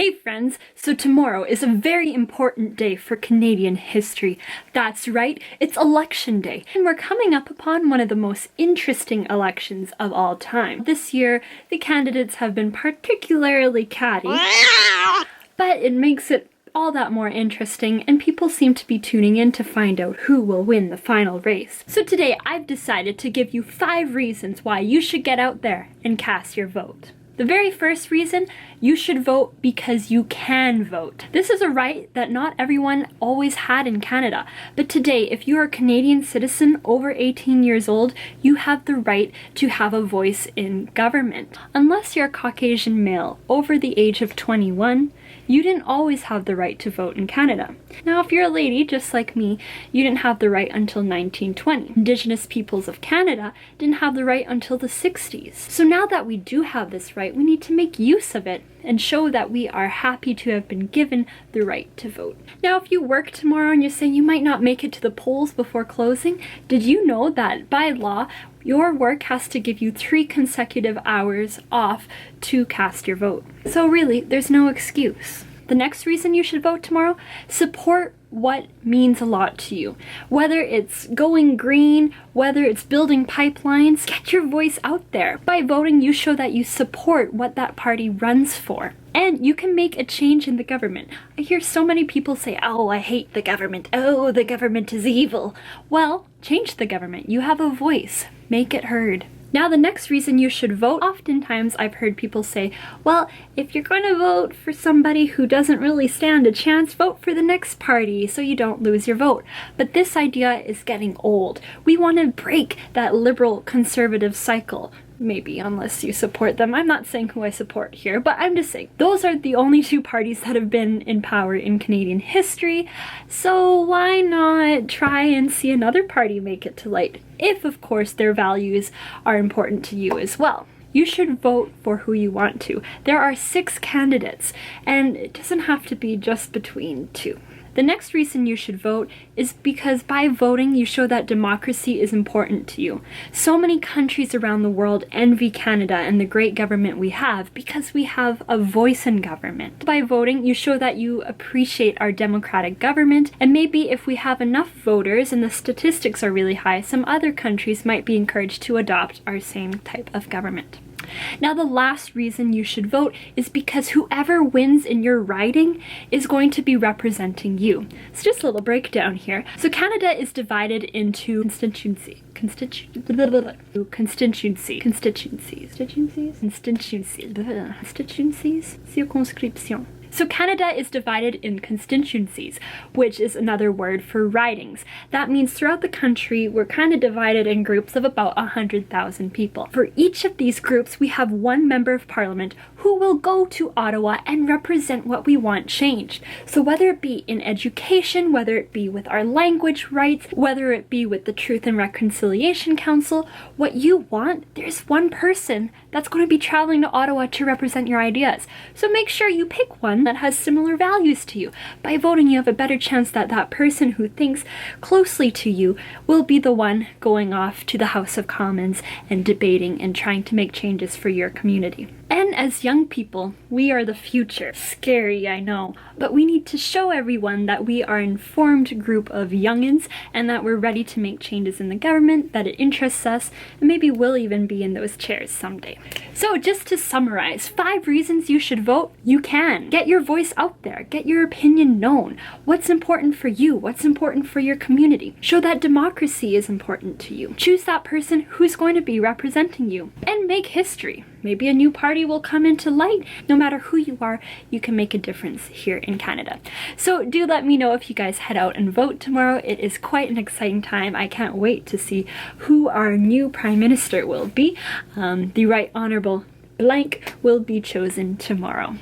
Hey friends, so tomorrow is a very important day for Canadian history. That's right, it's Election Day, and we're coming up upon one of the most interesting elections of all time. This year, the candidates have been particularly catty, but it makes it all that more interesting, and people seem to be tuning in to find out who will win the final race. So today, I've decided to give you 5 reasons why you should get out there and cast your vote. The very first reason, you should vote because you can vote. This is a right that not everyone always had in Canada, but today, if you are a Canadian citizen over 18 years old, you have the right to have a voice in government. Unless you're a Caucasian male over the age of 21, you didn't always have the right to vote in Canada. Now, if you're a lady, just like me, you didn't have the right until 1920. Indigenous peoples of Canada didn't have the right until the 60s. So now that we do have this right, we need to make use of it and show that we are happy to have been given the right to vote. Now, if you work tomorrow and you say you might not make it to the polls before closing, did you know that by law, your work has to give you 3 consecutive hours off to cast your vote? So really, there's no excuse. The next reason you should vote tomorrow, support what means a lot to you. Whether it's going green, whether it's building pipelines, get your voice out there. By voting, you show that you support what that party runs for. And you can make a change in the government. I hear so many people say, oh, I hate the government. Oh, the government is evil. Well, change the government. You have a voice. Make it heard. Now, the next reason you should vote, oftentimes I've heard people say, well, if you're going to vote for somebody who doesn't really stand a chance, vote for the next party so you don't lose your vote. But this idea is getting old. We want to break that liberal conservative cycle. Maybe, unless you support them. I'm not saying who I support here, but I'm just saying those are the only 2 parties that have been in power in Canadian history, so why not try and see another party make it to light, if of course their values are important to you as well. You should vote for who you want to. There are 6 candidates, and it doesn't have to be just between 2. The next reason you should vote is because by voting, you show that democracy is important to you. So many countries around the world envy Canada and the great government we have because we have a voice in government. By voting, you show that you appreciate our democratic government, and maybe if we have enough voters and the statistics are really high, some other countries might be encouraged to adopt our same type of government. Now, the last reason you should vote is because whoever wins in your riding is going to be representing you. So just a little breakdown here. So Canada is divided into constituencies, circonscription. So Canada is divided in constituencies, which is another word for ridings. That means throughout the country, we're kind of divided in groups of about 100,000 people. For each of these groups, we have 1 member of parliament who will go to Ottawa and represent what we want changed. So whether it be in education, whether it be with our language rights, whether it be with the Truth and Reconciliation Council, what you want, there's 1 person that's going to be traveling to Ottawa to represent your ideas. So make sure you pick one that has similar values to you. By voting, you have a better chance that that person who thinks closely to you will be the one going off to the House of Commons and debating and trying to make changes for your community. And as young people, we are the future. Scary, I know, but we need to show everyone that we are an informed group of youngins and that we're ready to make changes in the government, that it interests us, and maybe we'll even be in those chairs someday. So just to summarize, 5 reasons you should vote. You can. Get your voice out there. Get your opinion known. What's important for you? What's important for your community? Show that democracy is important to you. Choose that person who's going to be representing you. And make history. Maybe a new party will come into light. No matter who you are, you can make a difference here in Canada. So do let me know if you guys head out and vote tomorrow. It is quite an exciting time. I can't wait to see who our new Prime Minister will be. The Right Honourable Blank will be chosen tomorrow.